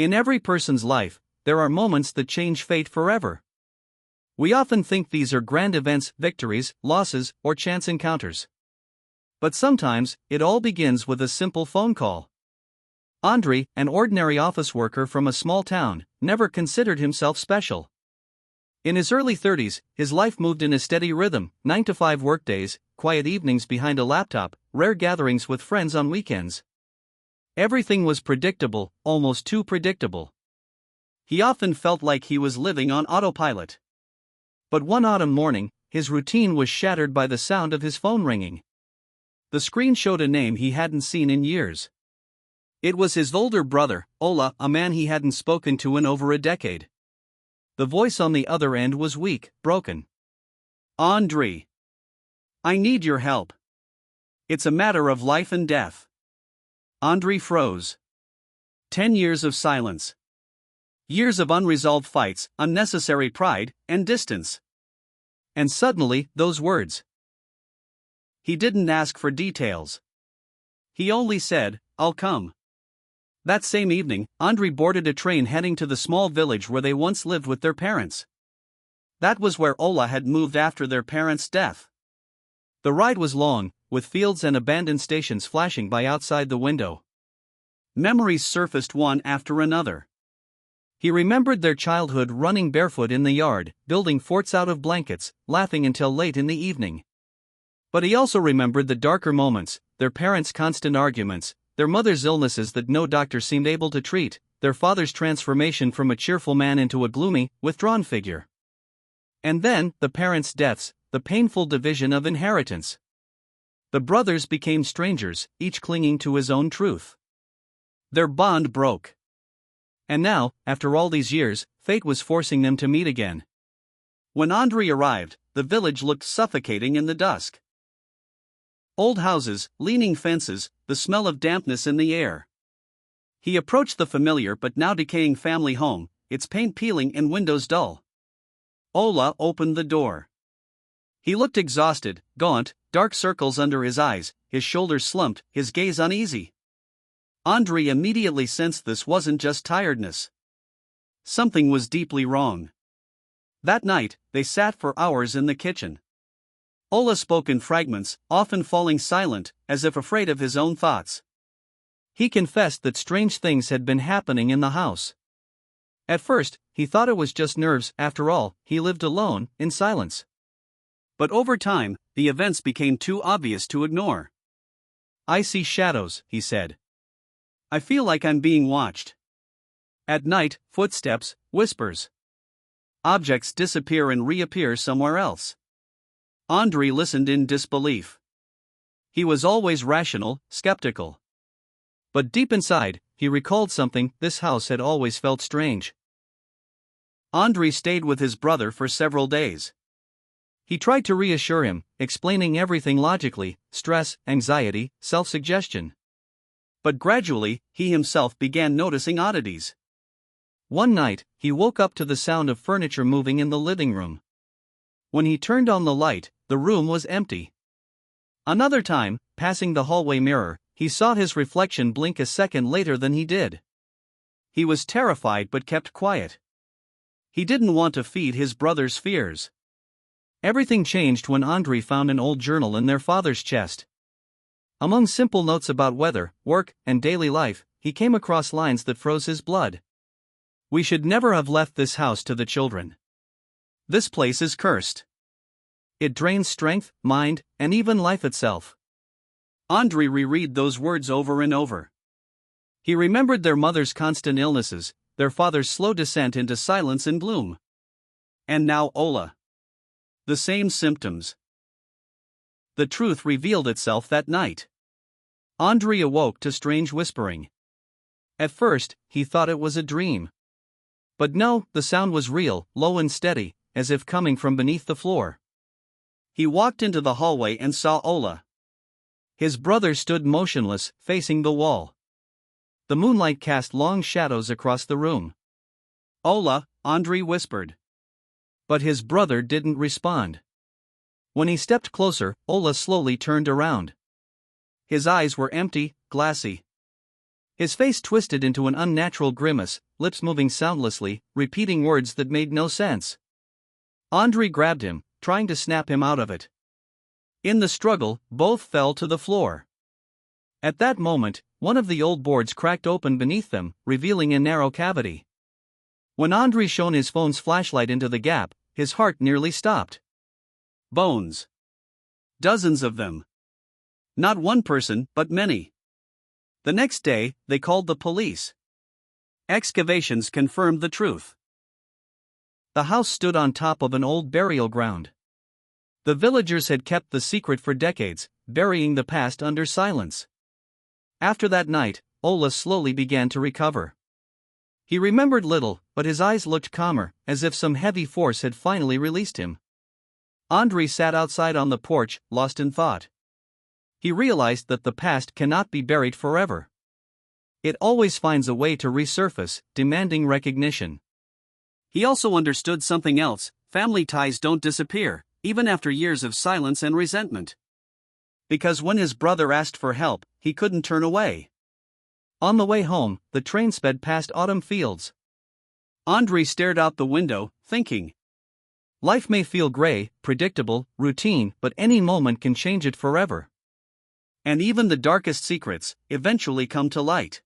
In every person's life, there are moments that change fate forever. We often think these are grand events, victories, losses, or chance encounters. But sometimes, it all begins with a simple phone call. Andriy, an ordinary office worker from a small town, never considered himself special. In his early 30s, his life moved in a steady rhythm: 9-to-5 workdays, quiet evenings behind a laptop, rare gatherings with friends on weekends. Everything was predictable, almost too predictable. He often felt like he was living on autopilot. But one autumn morning, his routine was shattered by the sound of his phone ringing. The screen showed a name he hadn't seen in years. It was his older brother, Ola, a man he hadn't spoken to in over a decade. The voice on the other end was weak, broken. "Andriy, I need your help. It's a matter of life and death." Andriy froze. 10 years of silence. Years of unresolved fights, unnecessary pride, and distance. And suddenly, those words. He didn't ask for details. He only said, "I'll come." That same evening, Andriy boarded a train heading to the small village where they once lived with their parents. That was where Ola had moved after their parents' death. The ride was long, with fields and abandoned stations flashing by outside the window. Memories surfaced one after another. He remembered their childhood running barefoot in the yard, building forts out of blankets, laughing until late in the evening. But he also remembered the darker moments: their parents' constant arguments, their mother's illnesses that no doctor seemed able to treat, their father's transformation from a cheerful man into a gloomy, withdrawn figure. And then, the parents' deaths, the painful division of inheritance. The brothers became strangers, each clinging to his own truth. Their bond broke. And now, after all these years, fate was forcing them to meet again. When Andriy arrived, the village looked suffocating in the dusk. Old houses, leaning fences, the smell of dampness in the air. He approached the familiar but now decaying family home, its paint peeling and windows dull. Ola opened the door. He looked exhausted, gaunt, dark circles under his eyes, his shoulders slumped, his gaze uneasy. Andriy immediately sensed this wasn't just tiredness. Something was deeply wrong. That night, they sat for hours in the kitchen. Ola spoke in fragments, often falling silent, as if afraid of his own thoughts. He confessed that strange things had been happening in the house. At first, he thought it was just nerves; after all, he lived alone, in silence. But over time, the events became too obvious to ignore. "I see shadows," he said. "I feel like I'm being watched. At night, footsteps, whispers. Objects disappear and reappear somewhere else." Andriy listened in disbelief. He was always rational, skeptical. But deep inside, he recalled something: this house had always felt strange. Andriy stayed with his brother for several days. He tried to reassure him, explaining everything logically: stress, anxiety, self-suggestion. But gradually, he himself began noticing oddities. One night, he woke up to the sound of furniture moving in the living room. When he turned on the light, the room was empty. Another time, passing the hallway mirror, he saw his reflection blink a second later than he did. He was terrified but kept quiet. He didn't want to feed his brother's fears. Everything changed when Andriy found an old journal in their father's chest. Among simple notes about weather, work, and daily life, he came across lines that froze his blood. "We should never have left this house to the children. This place is cursed. It drains strength, mind, and even life itself." Andriy reread those words over and over. He remembered their mother's constant illnesses, their father's slow descent into silence and gloom. And now Ola. The same symptoms. The truth revealed itself that night. Andriy awoke to strange whispering. At first, he thought it was a dream. But no, the sound was real, low and steady, as if coming from beneath the floor. He walked into the hallway and saw Ola. His brother stood motionless, facing the wall. The moonlight cast long shadows across the room. "Ola," Andriy whispered. But his brother didn't respond. When he stepped closer, Ola slowly turned around. His eyes were empty, glassy. His face twisted into an unnatural grimace, lips moving soundlessly, repeating words that made no sense. Andriy grabbed him, trying to snap him out of it. In the struggle, both fell to the floor. At that moment, one of the old boards cracked open beneath them, revealing a narrow cavity. When Andriy shone his phone's flashlight into the gap, his heart nearly stopped. Bones. Dozens of them. Not one person, but many. The next day, they called the police. Excavations confirmed the truth. The house stood on top of an old burial ground. The villagers had kept the secret for decades, burying the past under silence. After that night, Ola slowly began to recover. He remembered little, but his eyes looked calmer, as if some heavy force had finally released him. Andriy sat outside on the porch, lost in thought. He realized that the past cannot be buried forever. It always finds a way to resurface, demanding recognition. He also understood something else: family ties don't disappear, even after years of silence and resentment. Because when his brother asked for help, he couldn't turn away. On the way home, the train sped past autumn fields. Andriy stared out the window, thinking. Life may feel gray, predictable, routine, but any moment can change it forever. And even the darkest secrets eventually come to light.